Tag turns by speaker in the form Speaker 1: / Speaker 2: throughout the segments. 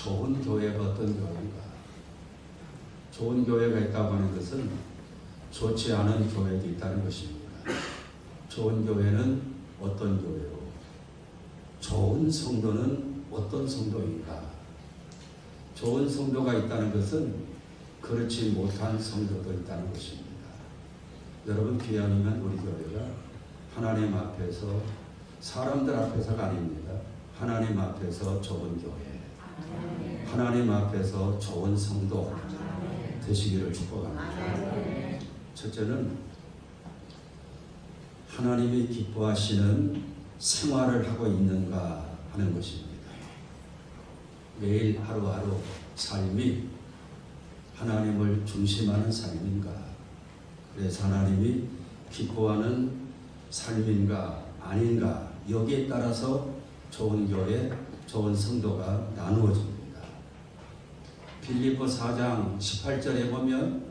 Speaker 1: 좋은 교회가 어떤 교회인가? 좋은 교회가 있다고 하는 것은 좋지 않은 교회도 있다는 것입니다. 좋은 교회는 어떤 교회로, 좋은 성도는 어떤 성도인가? 좋은 성도가 있다는 것은 그렇지 못한 성도도 있다는 것입니다. 여러분, 기왕이면 우리 교회가 하나님 앞에서, 사람들 앞에서가 아닙니다. 하나님 앞에서 좋은 교회, 하나님 앞에서 좋은 성도 되시기를 축복합니다. 첫째는 하나님이 기뻐하시는 생활을 하고 있는가 하는 것입니다. 매일 하루하루 삶이 하나님을 중심하는 삶인가, 그래서 하나님이 기뻐하는 삶인가 아닌가, 여기에 따라서 좋은 교회, 좋은 성도가 나누어집니다. 빌립보 4장 18절에 보면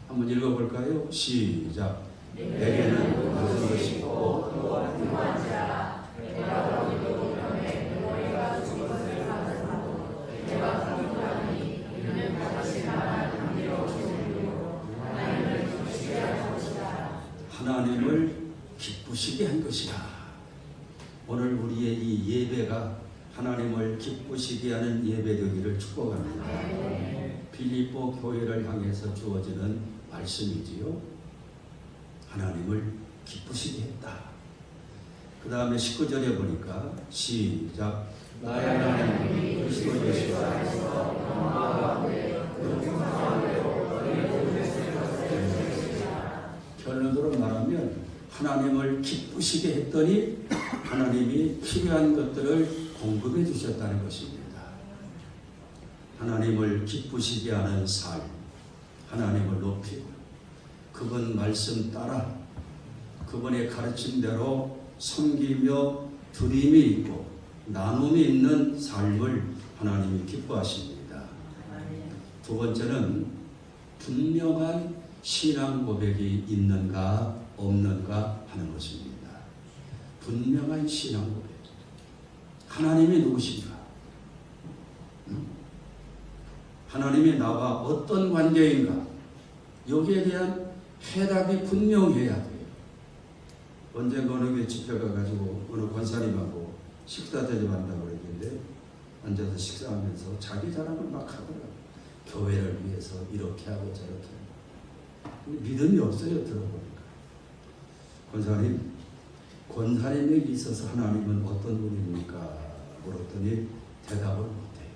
Speaker 1: 한번 읽어볼까요? 시작. 내게는 모든 것이 있고 또 필요한 자라. 내가 너희도 병에 너희가 준 것을 받으라고 내가 강구하니 이는 다시 말한 감미로우신 이유로 하나님을 기쁘시게 할 것이다. 하나님을 기쁘시게 한 것이다. 오늘 우리의 이 예배가 하나님을 기쁘시게 하는 예배되기를 축복합니다. 빌립보 교회를 향해서 주어지는 말씀이지요. 하나님을 기쁘시게 했다. 그 다음에 19절에 보니까 시작. 나의 하나님이 그리스도 예수 안에서 영광과 함께 결론으로 말하면 하나님을 기쁘시게 했더니 하나님이 필요한 것들을 공급해 주셨다는 것입니다. 하나님을 기쁘시게 하는 삶, 하나님을 높이고 그분 말씀 따라 그분의 가르침대로 섬기며 드림이 있고 나눔이 있는 삶을 하나님이 기뻐하십니다. 두 번째는 분명한 신앙 고백이 있는가 없는가 하는 것입니다. 분명한 신앙 고백. 하나님이 누구신가? 하나님이 나와 어떤 관계인가? 여기에 대한 해답이 분명해야 돼요. 언젠가 어느 게 집회 가가지고 어느 권사님하고 식사 대접한다고 그랬는데 앉아서 식사하면서 자기 자랑을 막 하더라고요. 교회를 위해서 이렇게 하고 저렇게 하고. 믿음이 없어요. 들어보니까. 권사님에게 있어서 하나님은 어떤 분입니까? 물었더니 대답을 못해요.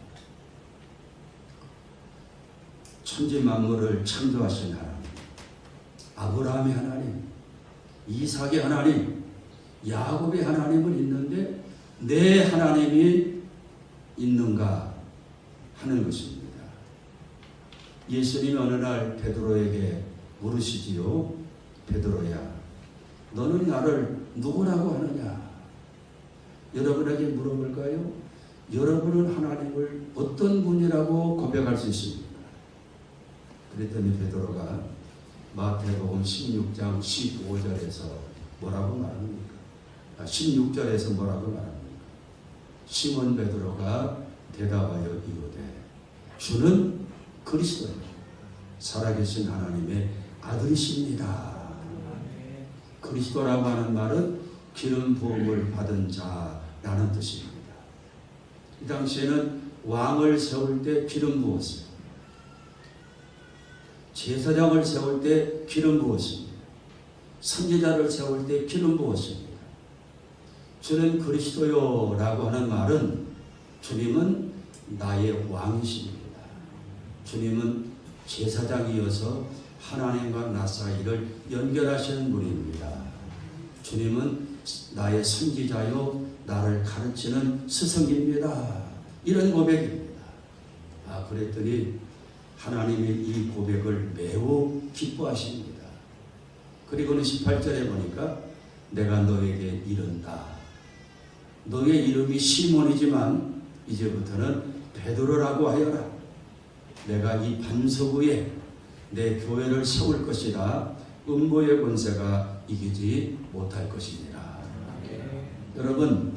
Speaker 1: 천지 만물을 창조하신 하나님, 아브라함의 하나님, 이삭의 하나님, 야곱의 하나님은 있는데 내 하나님이 있는가 하는 것입니다. 예수님이 어느 날 베드로에게 물으시지요. 베드로야, 너는 나를 누구라고 하느냐? 여러분에게 물어볼까요? 여러분은 하나님을 어떤 분이라고 고백할 수 있습니까? 그랬더니 베드로가 마태복음 16장 15절에서 뭐라고 말합니까? 16절에서 뭐라고 말합니까? 시몬 베드로가 대답하여 이르되 주는 그리스도요 살아계신 하나님의 아들이십니다. 그리스도라고 하는 말은 기름 부음을 받은 자라는 뜻입니다. 이 당시에는 왕을 세울 때 기름 부었어요. 제사장을 세울 때 기름 부었습니다. 선지자를 세울 때 기름 부었습니다. 주는 그리스도요 라고 하는 말은 주님은 나의 왕이십니다. 주님은 제사장이어서 하나님과 나 사이를 연결하시는 분입니다. 주님은 나의 선지자요 나를 가르치는 스승입니다. 이런 고백입니다. 그랬더니 하나님이 이 고백을 매우 기뻐하십니다. 그리고는 18절에 보니까 내가 너에게 이른다. 너의 이름이 시몬이지만 이제부터는 베드로라고 하여라. 내가 이 반석 위에 내 교회를 세울 것이라. 음보의 권세가 이기지 못할 것이니라. 여러분,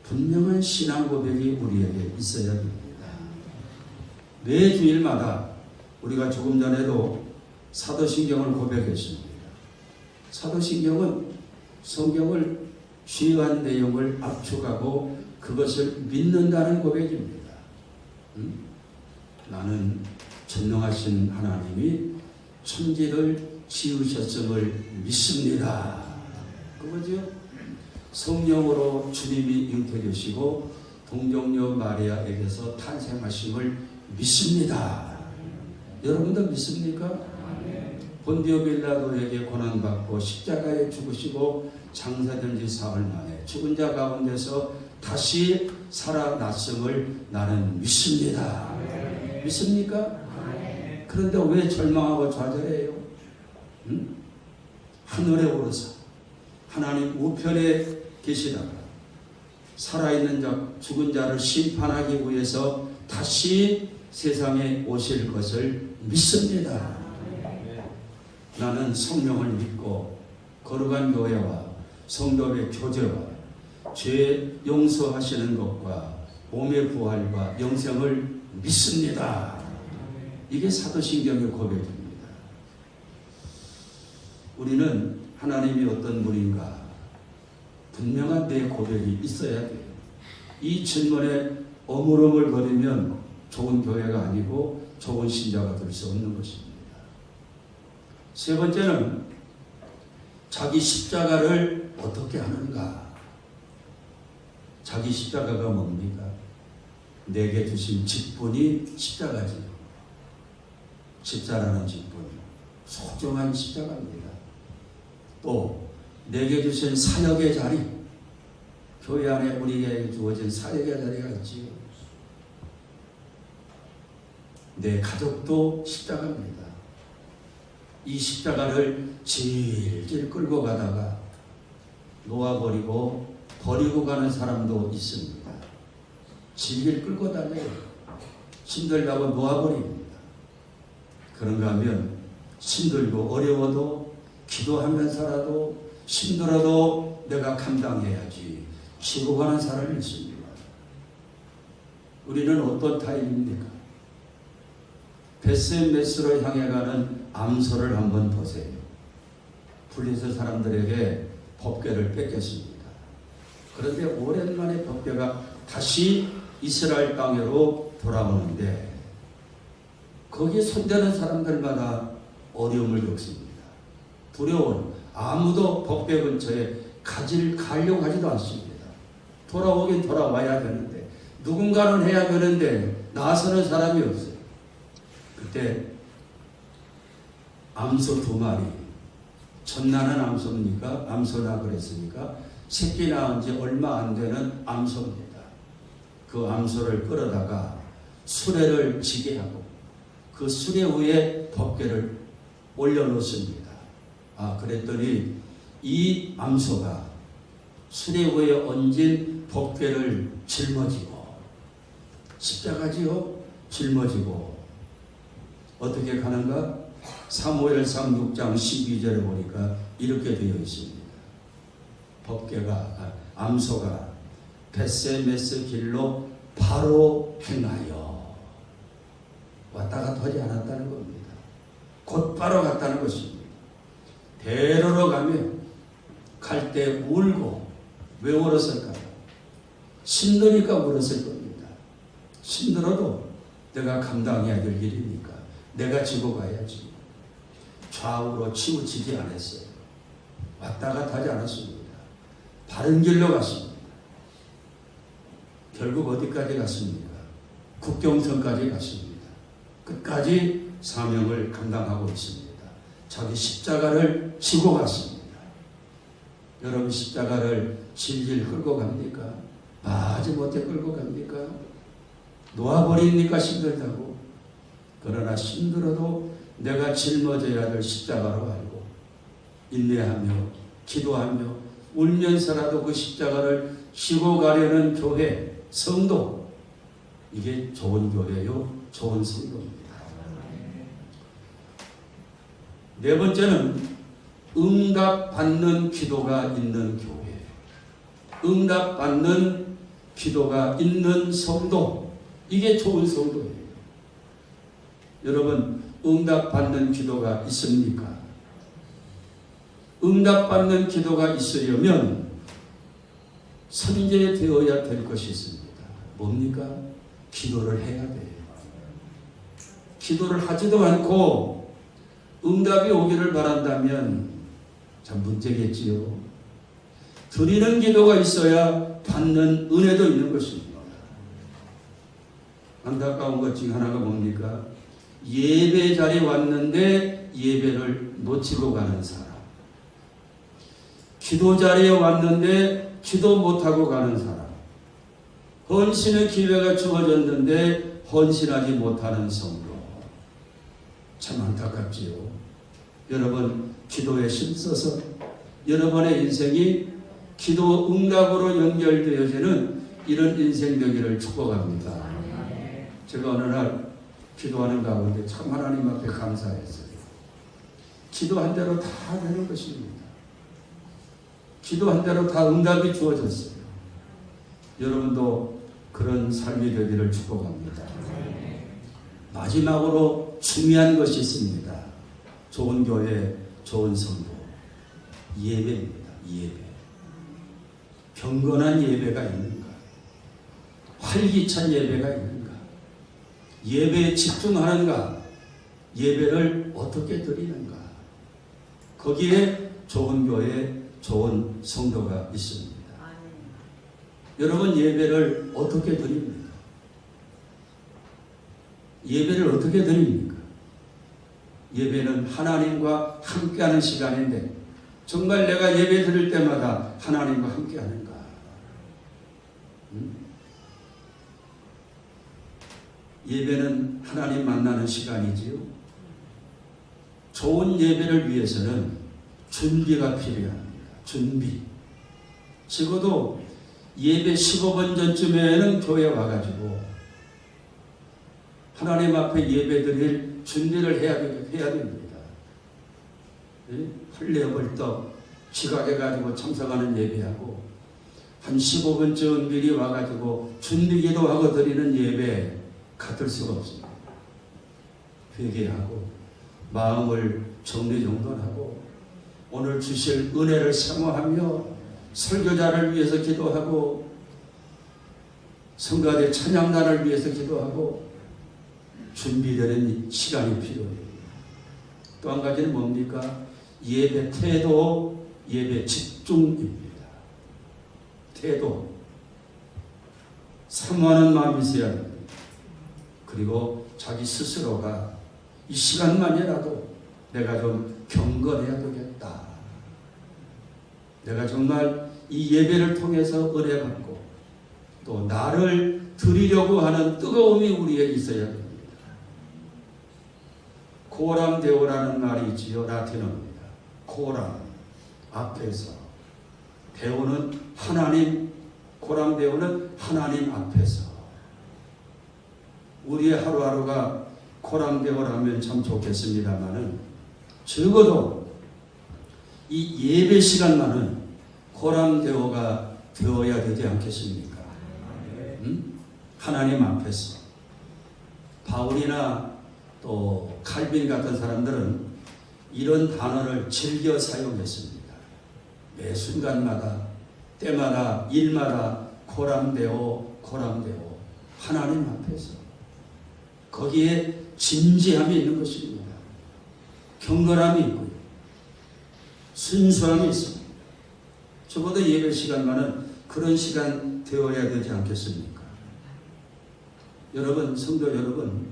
Speaker 1: 분명한 신앙 고백이 우리에게 있어야 됩니다. 매 주일마다 우리가 조금 전에도 사도신경을 고백했습니다. 사도신경은 성경을 주요한 내용을 압축하고 그것을 믿는다는 고백입니다. 나는 전능하신 하나님이 천지를 지으셨음을 믿습니다. 그거죠. 성령으로 주님이 잉태되시고 동정녀 마리아에게서 탄생하심을 믿습니다. 여러분도 믿습니까? 본디오 빌라도에게 고난받고 십자가에 죽으시고 장사된 지 사흘 만에 죽은 자 가운데서 다시 살아났음을 나는 믿습니다. 믿습니까? 그런데 왜 절망하고 좌절해요? 하늘에 오르사 하나님 우편에 계시다가 살아있는 자, 죽은 자를 심판하기 위해서 다시 세상에 오실 것을 믿습니다. 나는 성령을 믿고 거룩한 교회와 성도의 교제와 죄 용서하시는 것과 몸의 부활과 영생을 믿습니다. 이게 사도신경의 고백입니다. 우리는 하나님이 어떤 분인가 분명한 내 고백이 있어야 돼요. 이 질문에 어물어물거리면 좋은 교회가 아니고 좋은 신자가 될 수 없는 것입니다. 세 번째는 자기 십자가를 어떻게 하는가. 자기 십자가가 뭡니까? 내게 주신 직분이 십자가지요. 십자라는 직분, 소중한 십자가입니다. 또 내게 주신 사역의 자리, 교회 안에 우리에게 주어진 사역의 자리가 있지요. 내 가족도 십자가입니다. 이 십자가를 질질 끌고 가다가 놓아버리고 버리고 가는 사람도 있습니다. 질질 끌고 다녀요. 힘들다고 놓아버립니다. 그런가 하면 힘들고 어려워도 기도하면서라도 힘들어도 내가 감당해야지 치고 가는 사람이 있습니다. 우리는 어떤 타입입니까? 벳세메스로 향해 가는 암소를 한번 보세요. 블레셋 사람들에게 법궤를 뺏겼습니다. 그런데 오랜만에 법궤가 다시 이스라엘 땅으로 돌아오는데 거기에 손대는 사람들마다 어려움을 겪습니다. 두려운 아무도 법궤 근처에 가려고 하지도 않습니다. 돌아오긴 돌아와야 되는데 누군가는 해야 되는데 나서는 사람이 없어요. 그때 암소 2마리, 첫나는 암소입니까? 암소나 그랬으니까 새끼 낳은 지 얼마 안 되는 암소입니다. 그 암소를 끌어다가 수레를 지게 하고 그 수레 위에 법궤를 올려놓습니다. 그랬더니 이 암소가 수레 위에 얹은 법궤를 짊어지고 십자가지요? 짊어지고 어떻게 가는가? 사무엘상 6장 12절에 보니까 이렇게 되어 있습니다. 암소가 벳세메스 길로 바로 행하여 왔다 갔다 하지 않았다는 겁니다. 곧바로 갔다는 것입니다. 대로로 가면 갈 때 울고 왜 울었을까요? 힘드니까 울었을 겁니다. 힘들어도 내가 감당해야 될 일이니까 내가 지고 가야지. 좌우로 치우치지 않았어요. 왔다 갔다 하지 않았습니다. 바른 길로 갔습니다. 결국 어디까지 갔습니까? 국경선까지 갔습니다. 끝까지 사명을 감당하고 있습니다. 자기 십자가를 지고 갔습니다. 여러분 십자가를 질질 끌고 갑니까? 마지못해 끌고 갑니까? 놓아버립니까? 힘들다고. 그러나 힘들어도 내가 짊어져야 될 십자가로 알고 인내하며 기도하며 울면서라도 그 십자가를 지고 가려는 교회, 성도, 이게 좋은 교회요, 좋은 성도입니다. 네 번째는 응답받는 기도가 있는 교회, 응답받는 기도가 있는 성도, 이게 좋은 성도예요. 여러분, 응답받는 기도가 있습니까? 응답받는 기도가 있으려면 선제되어야 될 것이 있습니다. 뭡니까? 기도를 해야 돼요. 기도를 하지도 않고 응답이 오기를 바란다면 참 문제겠지요. 드리는 기도가 있어야 받는 은혜도 있는 것입니다. 안타까운 것 중 하나가 뭡니까? 예배 자리에 왔는데 예배를 놓치고 가는 사람. 기도 자리에 왔는데 기도 못하고 가는 사람. 헌신의 기회가 주어졌는데 헌신하지 못하는 성도. 참 안타깝지요. 여러분, 기도에 힘써서 여러분의 인생이 기도 응답으로 연결되어지는 이런 인생 되기를 축복합니다. 제가 어느 날 기도하는 가운데 참 하나님 앞에 감사했어요. 기도한 대로 다 되는 것입니다. 기도한 대로 다 응답이 주어졌어요. 여러분도 그런 삶이 되기를 축복합니다. 마지막으로 중요한 것이 있습니다. 좋은 교회, 좋은 성도. 예배입니다. 예배. 경건한 예배가 있는가? 활기찬 예배가 있는가? 예배에 집중하는가? 예배를 어떻게 드리는가? 거기에 좋은 교회, 좋은 성도가 있습니다. 여러분, 예배를 어떻게 드립니까? 예배를 어떻게 드립니까? 예배는 하나님과 함께하는 시간인데 정말 내가 예배 드릴 때마다 하나님과 함께하는가? 예배는 하나님 만나는 시간이지요. 좋은 예배를 위해서는 준비가 필요합니다. 준비. 적어도 예배 15분 전쯤에는 교회에 와가지고 하나님 앞에 예배 드릴 준비를 해야 됩니다. 헐레 벌떡 지각해가지고 참석하는 예배하고 한 15분쯤 미리 와가지고 준비 기도하고 드리는 예배 같을 수가 없습니다. 회개하고 마음을 정리정돈하고 오늘 주실 은혜를 사모하며 설교자를 위해서 기도하고 성가대 찬양단을 위해서 기도하고 준비되는 시간이 필요해요. 또 한 가지는 뭡니까? 예배 태도, 예배 집중입니다. 태도. 사모하는 마음이 있어야 합니다. 그리고 자기 스스로가 이 시간만이라도 내가 좀 경건해야 되겠다. 내가 정말 이 예배를 통해서 은혜받고 또 나를 드리려고 하는 뜨거움이 우리에 있어야 됩니다. 코람 데오라는 말이 있지요. 라틴어입니다. 코람, 앞에서. 데오는 하나님, 코람 데오는 하나님 앞에서. 우리의 하루하루가 코람 데오라면 참 좋겠습니다만은 적어도 이 예배 시간만은 코람 데오가 되어야 되지 않겠습니까? 하나님 앞에서. 바울이나 또 칼빈 같은 사람들은 이런 단어를 즐겨 사용했습니다. 매 순간마다 때마다 일마다 코람데오 코람데오 하나님 앞에서 거기에 진지함이 있는 것입니다. 경건함이 있고요. 순수함이 있습니다. 적어도 예배 시간만은 그런 시간 되어야 되지 않겠습니까? 여러분, 성도 여러분,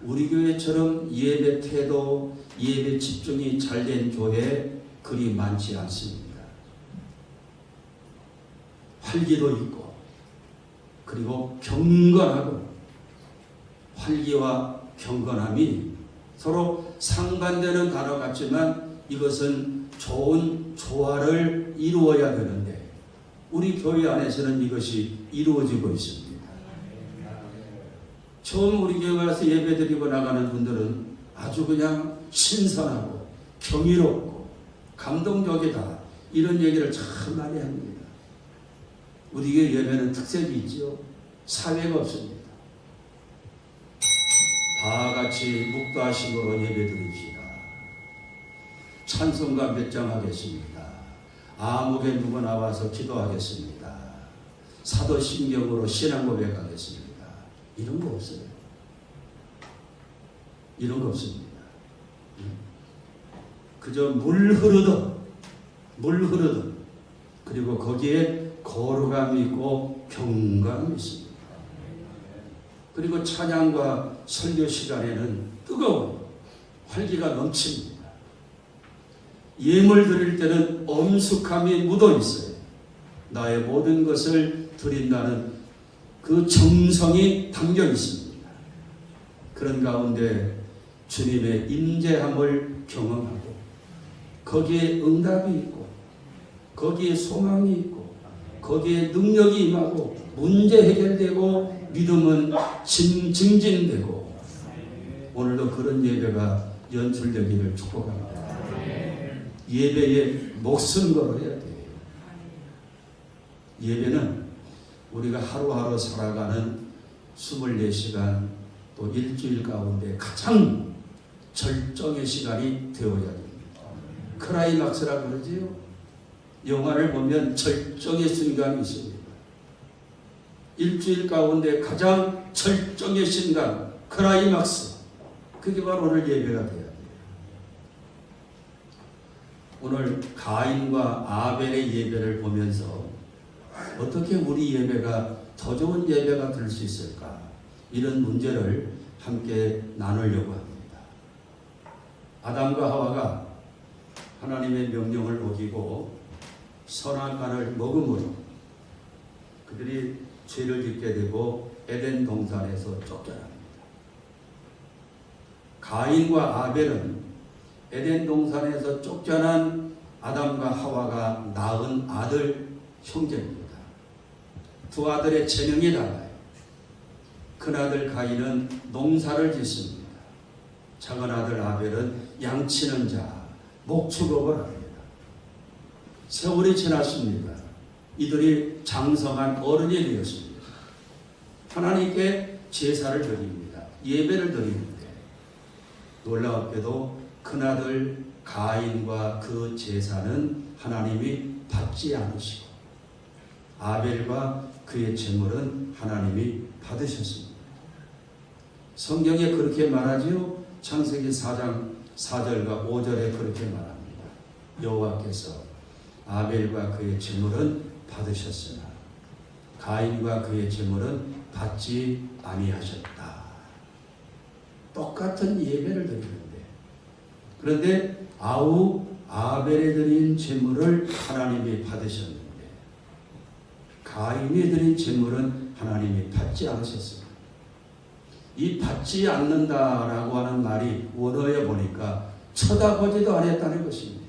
Speaker 1: 우리 교회처럼 예배 태도, 예배 집중이 잘된 교회 그리 많지 않습니다. 활기도 있고 그리고 경건하고 활기와 경건함이 서로 상반되는 단어 같지만 이것은 좋은 조화를 이루어야 되는데 우리 교회 안에서는 이것이 이루어지고 있습니다. 처음 우리 교회 와서 예배 드리고 나가는 분들은 아주 그냥 신선하고 경이롭고 감동적이다 이런 얘기를 참 많이 합니다. 우리 교회 예배는 특색이 있죠. 사회가 없습니다. 다 같이 묵도하심으로 예배드립시다. 찬송가 몇 장 하겠습니다. 아무개 누구 나와서 기도하겠습니다. 사도신경으로 신앙 고백하겠습니다. 이런 거 없어요. 이런 거 없습니다. 그저 물 흐르듯 그리고 거기에 거룩함이 있고 경감이 있습니다. 그리고 찬양과 설교 시간에는 뜨거운 활기가 넘칩니다. 예물 드릴 때는 엄숙함이 묻어 있어요. 나의 모든 것을 드린다는 그 정성이 담겨 있습니다. 그런 가운데 주님의 임재함을 경험하고 거기에 응답이 있고 거기에 소망이 있고 거기에 능력이 임하고 문제 해결되고 믿음은 증진되고 오늘도 그런 예배가 연출되기를 축복합니다. 예배에 목숨 걸어야 돼요. 예배는 우리가 하루하루 살아가는 24시간 또 일주일 가운데 가장 절정의 시간이 되어야 됩니다. 크라이막스라 그러지요. 영화를 보면 절정의 순간이 있습니다. 일주일 가운데 가장 절정의 순간, 크라이막스. 그게 바로 오늘 예배가 돼야 돼요. 오늘 가인과 아벨의 예배를 보면서 어떻게 우리 예배가 더 좋은 예배가 될 수 있을까? 이런 문제를 함께 나누려고 합니다. 아담과 하와가 하나님의 명령을 어기고 선악과를 먹음으로 그들이 죄를 짓게 되고 에덴 동산에서 쫓겨납니다. 가인과 아벨은 에덴 동산에서 쫓겨난 아담과 하와가 낳은 아들 형제입니다. 두 아들의 재능이 달라요. 큰아들 가인은 농사를 짓습니다. 작은 아들 아벨은 양치는 자, 목축업을 합니다. 세월이 지났습니다. 이들이 장성한 어른이 되었습니다. 하나님께 제사를 드립니다. 예배를 드리는데 놀랍게도 큰아들 가인과 그 제사는 하나님이 받지 않으시고 아벨과 그의 제물은 하나님이 받으셨습니다. 성경에 그렇게 말하지요. 창세기 4장 4절과 5절에 그렇게 말합니다. 여호와께서 아벨과 그의 제물은 받으셨으나 가인과 그의 제물은 받지 아니하셨다. 똑같은 예배를 드리는데 그런데 아벨이 드린 제물을 하나님이 받으셨는데 가인이 드린 제물은 하나님이 받지 않으셨습니다. 이 받지 않는다라고 하는 말이 원어에 보니까 쳐다보지도 않았다는 것입니다.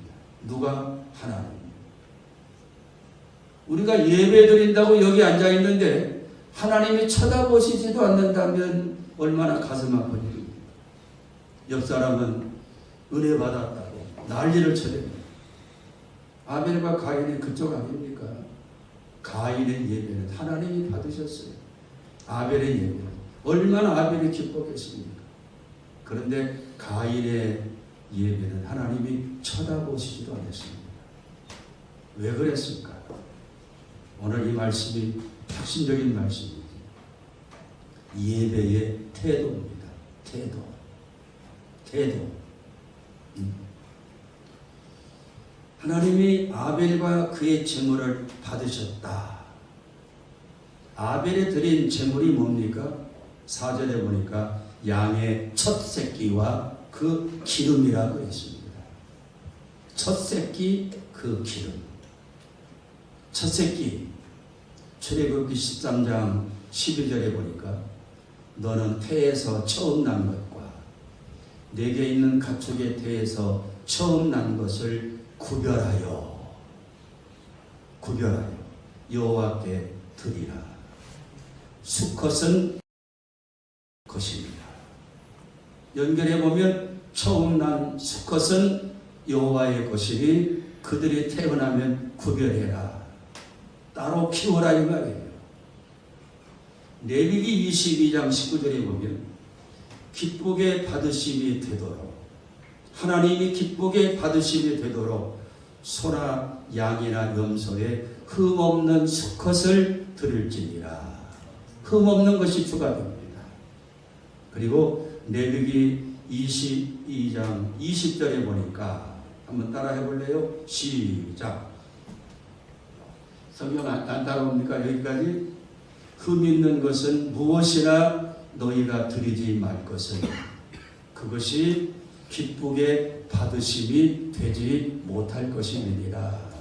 Speaker 1: 누가? 하나님. 우리가 예배 드린다고 여기 앉아 있는데 하나님이 쳐다보시지도 않는다면 얼마나 가슴 아픈 일입니까? 옆 사람은 은혜 받았다고 난리를 쳐댑니다. 아벨과 가인이 그쪽 아닙니까? 가인의 예배는 하나님이 받으셨어요. 아벨의 예배는 얼마나 아벨이 기뻤겠습니까? 그런데 가인의 예배는 하나님이 쳐다보시지도 않았습니다. 왜 그랬을까? 오늘 이 말씀이 핵심적인 말씀입니다. 예배의 태도입니다. 태도. 하나님이 아벨과 그의 제물을 받으셨다. 아벨이 드린 제물이 뭡니까? 4절에 보니까 양의 첫 새끼와 그 기름이라고 했습니다. 첫 새끼 그 기름. 첫 새끼. 출애굽기 13장 12절에 보니까 너는 태에서 처음 난 것과 내게 있는 가축의 태에서 처음 난 것을 구별하여 여호와께 드리라. 수컷은 것입니다. 연결해 보면 처음 난 수컷은 여호와의 것이니 그들이 태어나면 구별해라. 따로 키워라 이 말이에요. 레위기 22장 19절에 보면 기쁘게 받으심이 되도록, 하나님이 기쁘게 받으심이 되도록 소나 양이나 염소에 흠없는 수컷을 드릴지니라. 흠없는 것이 추가됩니다. 그리고 레위기 22장 20절에 보니까 한번 따라해 볼래요? 시작. 성경 안 따라옵니까? 여기까지. 흠 있는 것은 무엇이나 너희가 드리지 말 것은 그것이 기쁘게 받으심이 되지 못할 것이니라.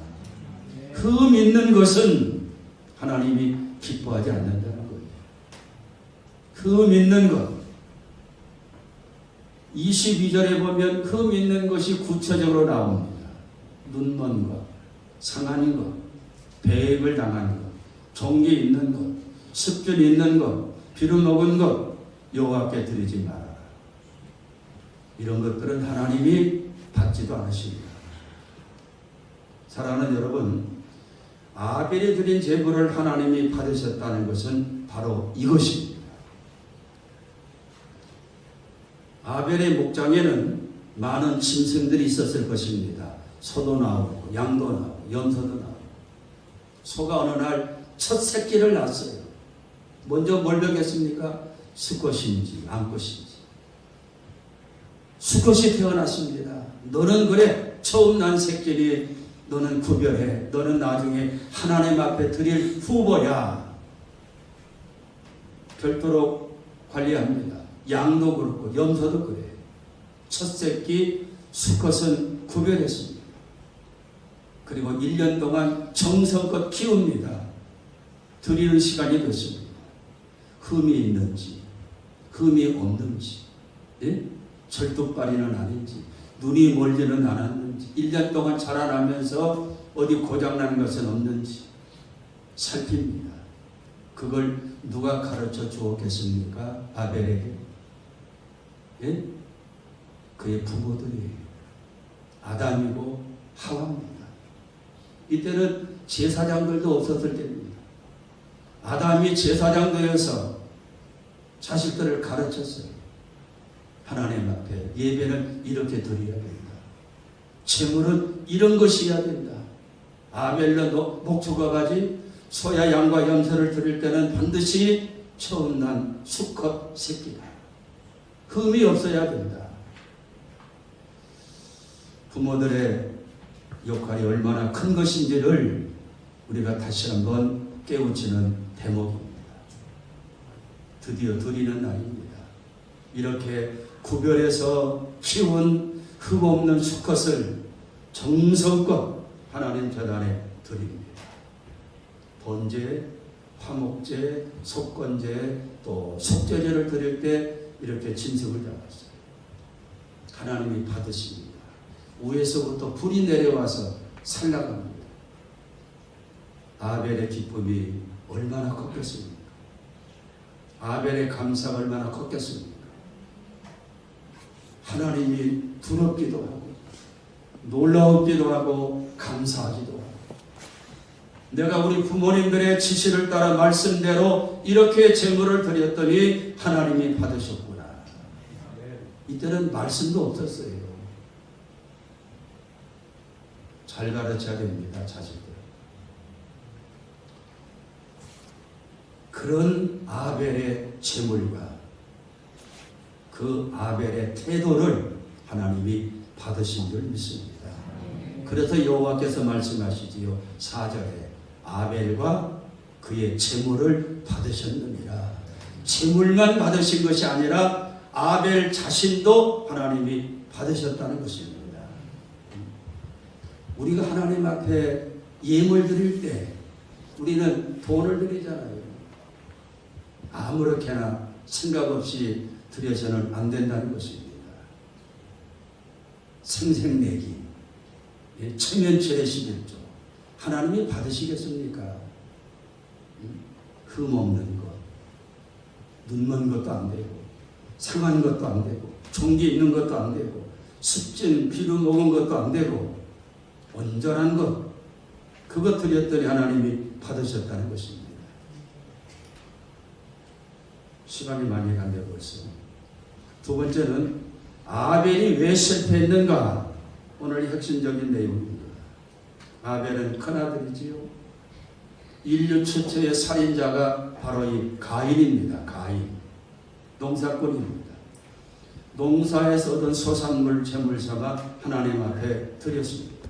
Speaker 1: 흠 있는 것은 하나님이 기뻐하지 않는다는 거예요. 흠 있는 것. 22절에 보면 흠 있는 것이 구체적으로 나옵니다. 눈먼 것, 상한 것, 배임을 당한 것, 종기 있는 것, 습균 있는 것, 비루 먹은 것 여호와께 드리지 마라. 이런 것들은 하나님이 받지도 않으십니다. 사랑하는 여러분, 아벨이 드린 제물을 하나님이 받으셨다는 것은 바로 이것입니다. 아벨의 목장에는 많은 짐승들이 있었을 것입니다. 소도 나오고 양도 나오고 염소도 나오고. 소가 어느 날 첫 새끼를 낳았어요. 먼저 뭘 먹였습니까? 수컷인지 암컷인지. 수컷이 태어났습니다. 너는 그래 처음 난 새끼니 너는 구별해. 너는 나중에 하나님 앞에 드릴 후보야. 별도로 관리합니다. 양도 그렇고 염소도 그래. 첫 새끼 수컷은 구별했습니다. 그리고 1년 동안 정성껏 키웁니다. 드리는 시간이 됐습니다. 흠이 있는지 흠이 없는지, 예? 절뚝발이는 아닌지, 눈이 멀지는 않았는지, 1년 동안 자라나면서 어디 고장난 것은 없는지 살핍니다. 그걸 누가 가르쳐 주었겠습니까? 아벨에게? 예? 그의 부모들이 아담이고 하와입니다. 이때는 제사장들도 없었을 때입니다. 아담이 제사장 되어서 자식들을 가르쳤어요. 하나님 앞에 예배는 이렇게 드려야 된다. 제물은 이런 것이어야 된다. 아벨로 목축과 가지 소야 양과 염소를 드릴 때는 반드시 처음 난 수컷 새끼다. 흠이 없어야 된다. 부모들의 역할이 얼마나 큰 것인지를 우리가 다시 한번 깨우치는 대목입니다. 드디어 드리는 날입니다. 이렇게 구별해서 키운 흠없는 수컷을 정성껏 하나님 제단에 드립니다. 번제, 화목제, 속건제, 또 속죄제를 드릴 때 이렇게 짐승을 잡았어요. 하나님이 받으십니다. 위에서부터 불이 내려와서 살라갑니다. 아벨의 기쁨이 얼마나 컸겠습니까? 아벨의 감사가 얼마나 컸겠습니까? 하나님이 부럽기도 하고 놀라웠기도 하고 감사하기도 하고, 내가 우리 부모님들의 지시를 따라 말씀대로 이렇게 제물을 드렸더니 하나님이 받으셨구나. 이때는 말씀도 없었어요. 잘 가르쳐야 됩니다, 자식들. 그런 아벨의 제물과 그 아벨의 태도를 하나님이 받으신 줄 믿습니다. 그래서 여호와께서 말씀하시지요. 4절에 아벨과 그의 제물을 받으셨느니라. 제물만 받으신 것이 아니라 아벨 자신도 하나님이 받으셨다는 것입니다. 우리가 하나님 앞에 예물 드릴 때 우리는 돈을 드리잖아요. 아무렇게나 생각 없이 드려서는 안 된다는 것입니다. 생색내기, 천연철의 11조 하나님이 받으시겠습니까? 흠없는 것, 눈먼 것도 안 되고 상한 것도 안 되고 종기 있는 것도 안 되고 습진 비루 먹은 것도 안 되고 온전한 것, 그것 드렸더니 하나님이 받으셨다는 것입니다. 시간이 많이 간다고 벌써. 두 번째는 아벨이 왜 실패했는가? 오늘 핵심적인 내용입니다. 아벨은 큰아들이지요. 인류 최초의 살인자가 바로 이 가인입니다. 가인. 농사꾼입니다. 농사에서 얻은 소산물 제물 삼아 하나님 앞에 드렸습니다.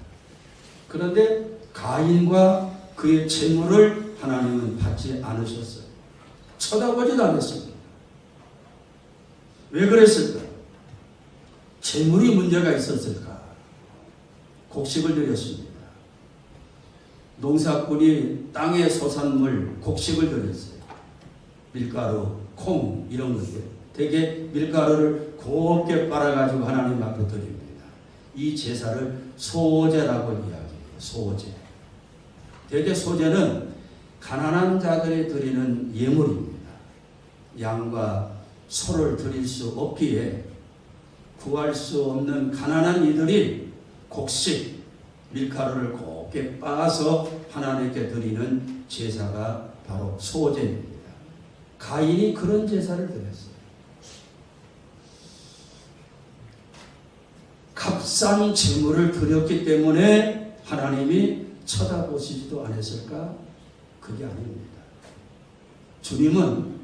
Speaker 1: 그런데 가인과 그의 제물을 하나님은 받지 않으셨어요. 쳐다보지도 않았습니다. 왜 그랬을까? 제물이 문제가 있었을까? 곡식을 드렸습니다. 농사꾼이 땅의 소산물, 곡식을 드렸어요. 밀가루, 콩 이런 것들. 되게 밀가루를 곱게 빨아가지고 하나님 앞에 드립니다. 이 제사를 소제라고 이야기해요. 소제. 대개 소제는 가난한 자들이 드리는 예물입니다. 양과 소를 드릴 수 없기에 구할 수 없는 가난한 이들이 곡식, 밀가루를 곱게 빻아서 하나님께 드리는 제사가 바로 소제입니다. 가인이 그런 제사를 드렸어요. 값싼 제물을 드렸기 때문에 하나님이 쳐다보시지도 않았을까? 그게 아닙니다. 주님은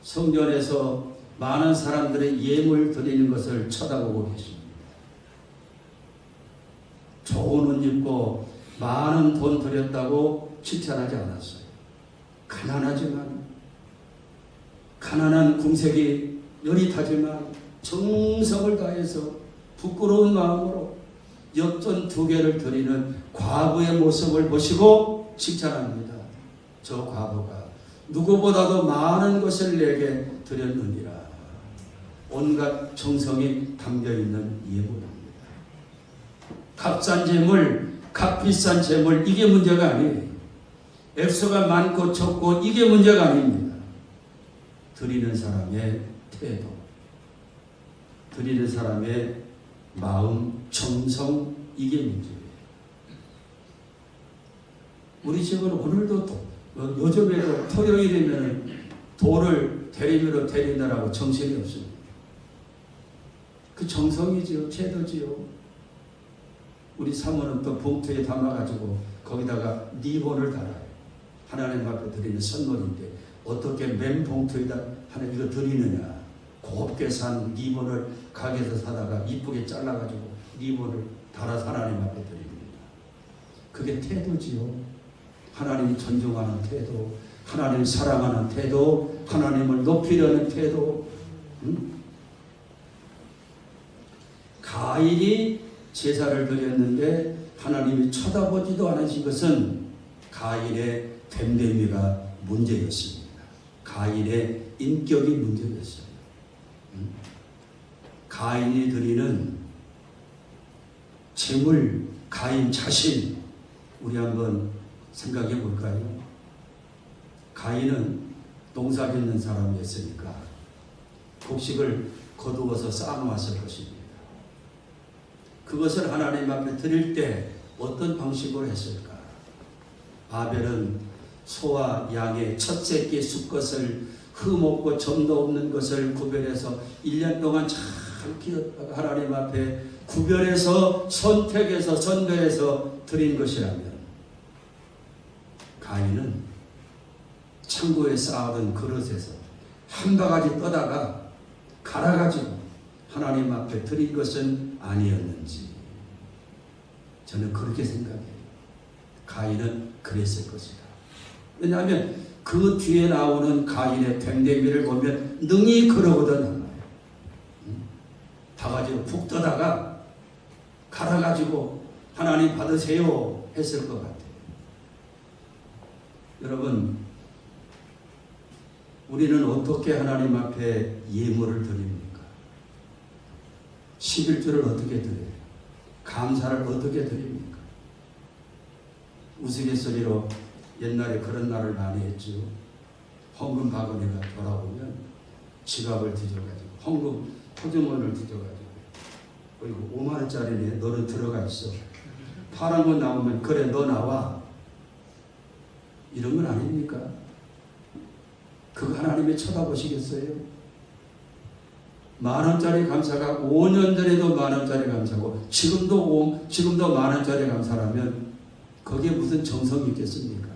Speaker 1: 성전에서 많은 사람들의 예물 드리는 것을 쳐다보고 계십니다. 좋은 옷 입고 많은 돈 드렸다고 칭찬하지 않았어요. 가난하지만, 가난한 궁색이 여릿하지만 정성을 다해서 부끄러운 마음으로 엽전 2개를 드리는 과부의 모습을 보시고 칭찬합니다. 저 과부가 누구보다도 많은 것을 내게 드렸느니라. 온갖 정성이 담겨있는 예물입니다. 값싼 재물, 값비싼 재물, 이게 문제가 아니에요. 액수가 많고 적고 이게 문제가 아닙니다. 드리는 사람의 태도, 드리는 사람의 마음, 정성, 이게 문제예요. 우리 집은 오늘도 요즘에도 토요일이면 돌을 대리미로 데리느라고 정신이 없습니다. 그 정성이지요, 태도지요. 우리 사모는 또 봉투에 담아가지고 거기다가 리본을 달아요. 하나님 앞에 드리는 선물인데 어떻게 맨 봉투에다 하나님 이거 드리느냐. 곱게 산 리본을 가게에서 사다가 이쁘게 잘라가지고 리본을 달아서 하나님 앞에 드립니다. 그게 태도지요. 하나님 존중하는 태도, 하나님 사랑하는 태도, 하나님을 높이려는 태도. 가인이 제사를 드렸는데 하나님이 쳐다보지도 않으신 것은 가인의 됨됨이가 문제였습니다. 가인의 인격이 문제였어요. 가인이 드리는 재물, 가인 자신, 우리 한번 생각해 볼까요? 가인은 농사 짓는 사람이었으니까 곡식을 거두어서 쌓아놓았을 것입니다. 그것을 하나님 앞에 드릴 때 어떤 방식으로 했을까? 아벨은 소와 양의 첫 새끼 수컷을 흠없고 점도 없는 것을 구별해서 1년 동안 잘 키웠다가 하나님 앞에 구별해서 선택해서 선별해서 드린 것이라면, 가인은 창고에 쌓아둔 그릇에서 한 바가지 떠다가 갈아가지고 하나님 앞에 드린 것은 아니었는지, 저는 그렇게 생각해요. 가인은 그랬을 것이다. 왜냐하면 그 뒤에 나오는 가인의 됨됨이를 보면 능히 그러거든. 바가지로 푹 떠다가 갈아가지고 하나님 받으세요 했을 것 같아요. 여러분, 우리는 어떻게 하나님 앞에 예물을 드립니까? 11조를 어떻게 드려요? 감사를 어떻게 드립니까? 우스갯소리로 옛날에 그런 날을 많이 했죠. 헌금 바구니가 돌아오면 지갑을 뒤져가지고 헌금 포주머니를 뒤져가지고 이거 5만 원짜리네, 너는 들어가 있어. 파란 거 나오면 그래 너 나와. 이런 건 아닙니까? 그거 하나님이 쳐다보시겠어요? 10,000원짜리 감사가 5년 전에도 10,000원짜리 감사고 지금도 10,000원짜리 감사라면 거기에 무슨 정성이 있겠습니까?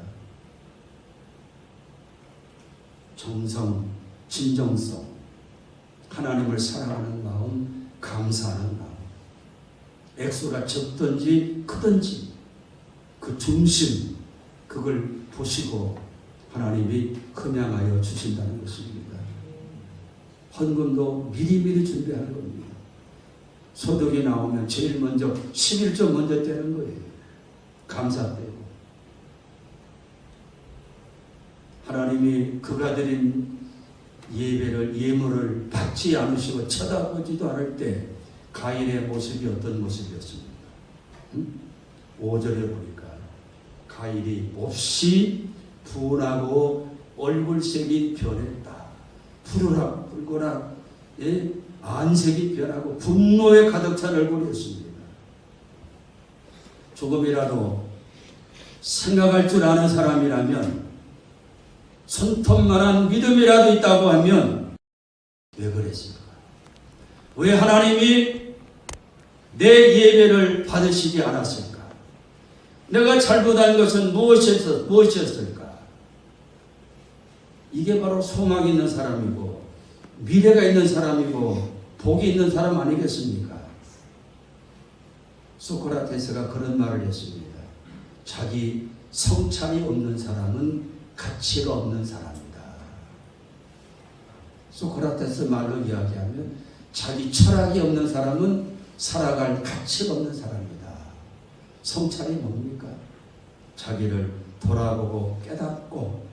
Speaker 1: 정성, 진정성, 하나님을 사랑하는 마음, 감사하는 마음, 액수가 적든지 크든지 그 중심, 그걸 보시고 하나님이 흠양하여 주신다는 것입니다. 헌금도 미리미리 준비하는 겁니다. 소득이 나오면 제일 먼저 11조 먼저 떼는 거예요. 감사떼고. 하나님이 그가 드린 예물을 받지 않으시고 쳐다보지도 않을 때 가인의 모습이 어떤 모습이었습니까? 5절에 보니까 가인이 몹시 분하고 얼굴색이 변했다. 붉거나 안색이 변하고 분노에 가득 찬 얼굴이었습니다. 조금이라도 생각할 줄 아는 사람이라면, 손톱만한 믿음이라도 있다고 하면 왜 그랬을까? 왜 하나님이 내 예배를 받으시지 않았을까? 내가 잘못한 것은 무엇이었을까? 이게 바로 소망이 있는 사람이고 미래가 있는 사람이고 복이 있는 사람 아니겠습니까? 소크라테스가 그런 말을 했습니다. 자기 성찰이 없는 사람은 가치가 없는 사람이다. 소크라테스 말로 이야기하면 자기 철학이 없는 사람은 살아갈 가치가 없는 사람이다. 성찰이 뭡니까? 자기를 돌아보고 깨닫고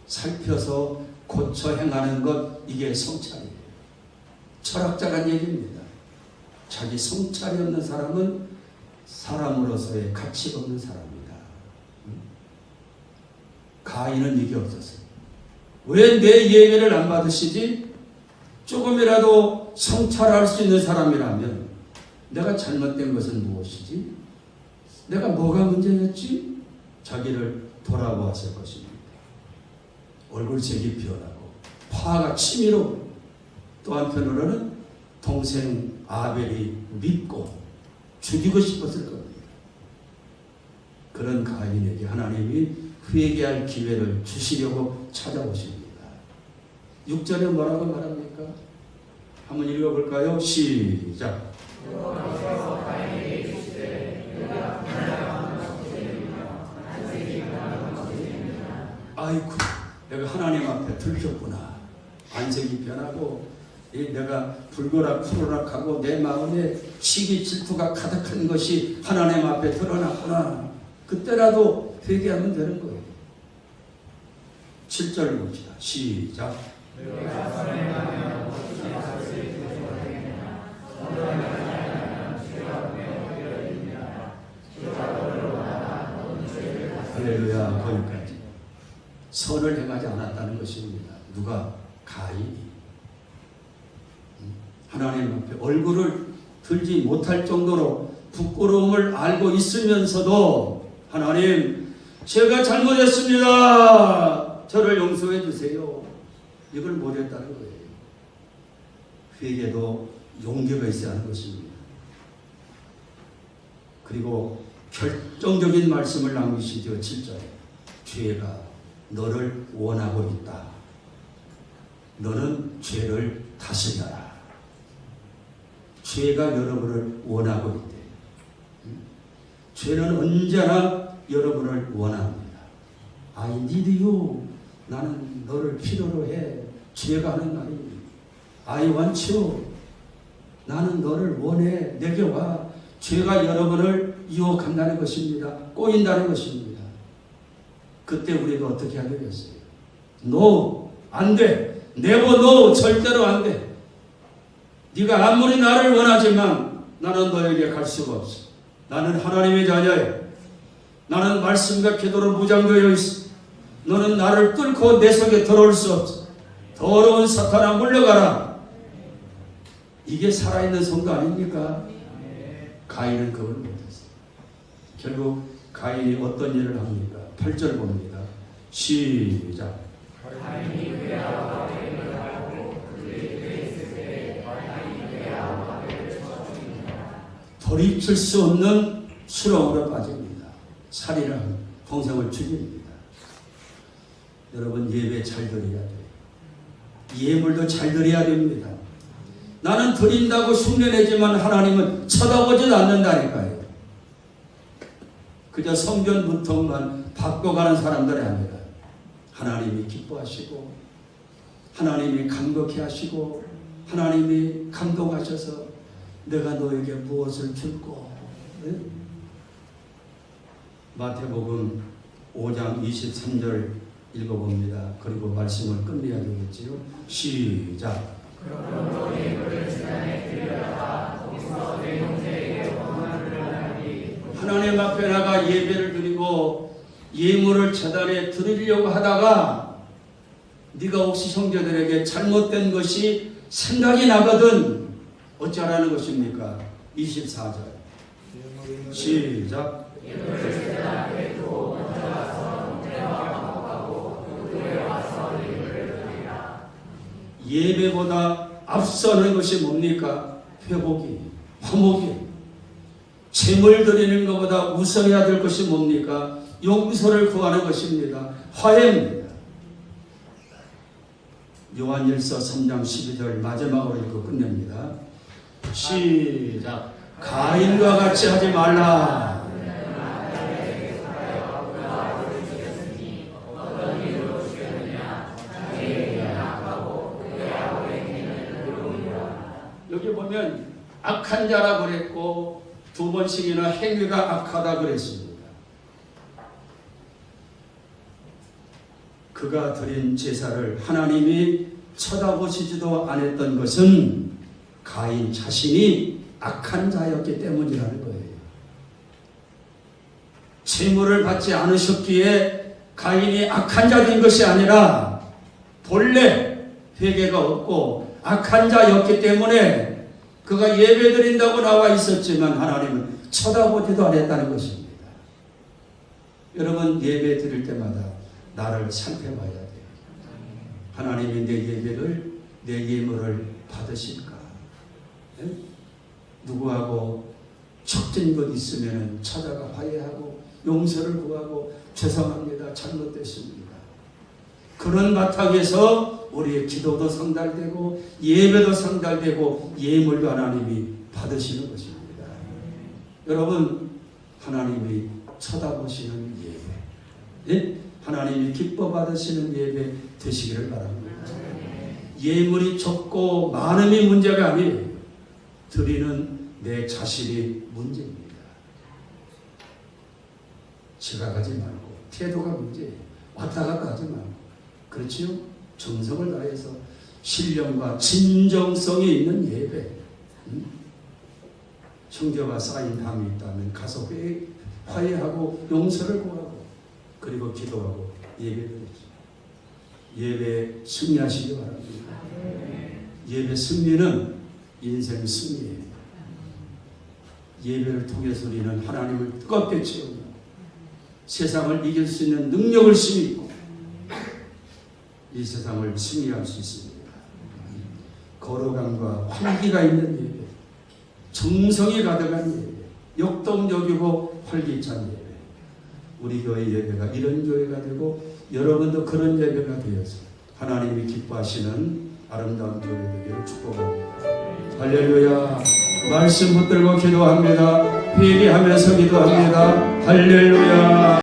Speaker 1: 살펴서 고쳐 행하는 것, 이게 성찰이에요. 철학자가 얘기입니다. 자기 성찰이 없는 사람은 사람으로서의 가치가 없는 사람입니다. 가인은 이게 없었어요. 왜 내 예배를 안 받으시지? 조금이라도 성찰할 수 있는 사람이라면 내가 잘못된 것은 무엇이지? 내가 뭐가 문제였지? 자기를 돌아보았을 것입니다. 얼굴색이 변하고 화가 치밀어. 또 한편으로는 동생 아벨이 밉고 죽이고 싶었을 겁니다. 그런 가인에게 하나님이 회개할 기회를 주시려고 찾아오십니다. 6절에 뭐라고 말합니까? 한번 읽어볼까요? 시작. 아이고, 내가 하나님 앞에 들켰구나. 안색이 변하고 내가 푸르락하고 내 마음에 시기 질투가 가득한 것이 하나님 앞에 드러났구나. 그때라도 회개하면 되는 거예요. 7절 봅시다. 시작. 할렐루야. 거기까지. 선을 행하지 않았다는 것입니다. 누가? 가인이. 하나님 앞에 얼굴을 들지 못할 정도로 부끄러움을 알고 있으면서도 하나님, 제가 잘못했습니다. 저를 용서해 주세요. 이걸 못했다는 거예요. 회개도 용기가 있어야 하는 것입니다. 그리고 결정적인 말씀을 남기시죠. 7절에. 죄가 너를 원하고 있다. 너는 죄를 다스려라. 죄가 여러분을 원하고 있대. 죄는 언제나 여러분을 원합니다. I need you. 나는 너를 필요로 해. 죄가 하는 말이 I want you. 나는 너를 원해. 내게 와. 죄가 여러분을 유혹한다는 것입니다. 꼬인다는 것입니다. 그때 우리가 어떻게 하겠어요? No, 안 돼. Never no, 절대로 안 돼. 네가 아무리 나를 원하지만 나는 너에게 갈 수가 없어. 나는 하나님의 자녀야. 나는 말씀과 기도로 무장되어 있어. 너는 나를 뚫고 내 속에 들어올 수 없어. 더러운 사탄아 물러가라. 이게 살아있는 성도 아닙니까? 가인은 그걸 못했어요. 결국 가인이 어떤 일을 합니까? 8절 봅니다. 시작. 가인이 돌이킬 수 없는 수렁으로 빠집니다. 살이랑 동생을 죽입니다. 여러분, 예배 잘 드려야 돼요. 예물도 잘 드려야 됩니다. 나는 드린다고 흉내내지만 하나님은 쳐다보지도 않는다니까요. 그저 성전 문턱만 바꿔가는 사람들이 아니라 하나님이 기뻐하시고 하나님이 감격해 하시고 하나님이 감동하셔서 내가 너에게 무엇을 줄꼬. 네? 마태복음 5장 23절 읽어봅니다. 그리고 말씀을 끝내야 되겠지요. 시작. 하나님 앞에 나가 예배를 드리고 예물을 제단에 드리려고 하다가 네가 혹시 형제들에게 잘못된 것이 생각이 나거든 어쩌라는 것입니까? 24절 시작. 예배보다 앞서는 것이 뭡니까? 회복이, 화목이. 재물 드리는 것보다 우선해야 될 것이 뭡니까? 용서를 구하는 것입니다. 화해입니다. 요한일서 3장 12절 마지막으로 읽고 끝냅니다. 시작. 가인과 같이 하지 말라. 여기 보면 악한 자라 그랬고 두 번씩이나 행위가 악하다 그랬습니다. 그가 드린 제사를 하나님이 쳐다보시지도 않았던 것은 가인 자신이 악한 자였기 때문이라는 거예요. 제물을 받지 않으셨기에 가인이 악한 자 된 것이 아니라 본래 회개가 없고 악한 자였기 때문에 그가 예배 드린다고 나와 있었지만 하나님은 쳐다보지도 않았다는 것입니다. 여러분, 예배 드릴 때마다 나를 살펴봐야 돼요. 하나님이 내 예배를, 내 예물을 받으실까? 네? 누구하고 척진 것 있으면 찾아가 화해하고 용서를 구하고 죄송합니다. 잘못됐습니다. 그런 바탕에서 우리의 기도도 상달되고 예배도 상달되고 예물도 하나님이 받으시는 것입니다. 여러분, 하나님이 쳐다보시는 예배, 네? 하나님이 기뻐 받으시는 예배 되시기를 바랍니다. 예물이 적고 많음이 문제가 아니에요. 드리는 내 자신이 문제입니다. 지각하지 말고 태도가 문제예요. 왔다 갔다 하지 말고. 그렇지요? 정성을 다해서 신령과 진정성이 있는 예배. 형제와 쌓인 담이 있다면 가서 화해하고 용서를 구하고 그리고 기도하고 예배드리죠. 예배 승리하시기 바랍니다. 예배 승리는 인생 승리예요. 예배를 통해서 우리는 하나님을 뜨겁게 채우며 세상을 이길 수 있는 능력을 심고 이 세상을 승리할 수 있습니다. 거룩함과 활기가 있는 예배, 정성이 가득한 예배, 역동적이고 활기찬 예배. 우리 교회 예배가 이런 교회가 되고 여러분도 그런 예배가 되어서 하나님이 기뻐하시는 아름다운 교회 되기를 축복합니다. 할렐루야. 말씀 붙들고 기도합니다. 회개하면서 기도합니다. 할렐루야.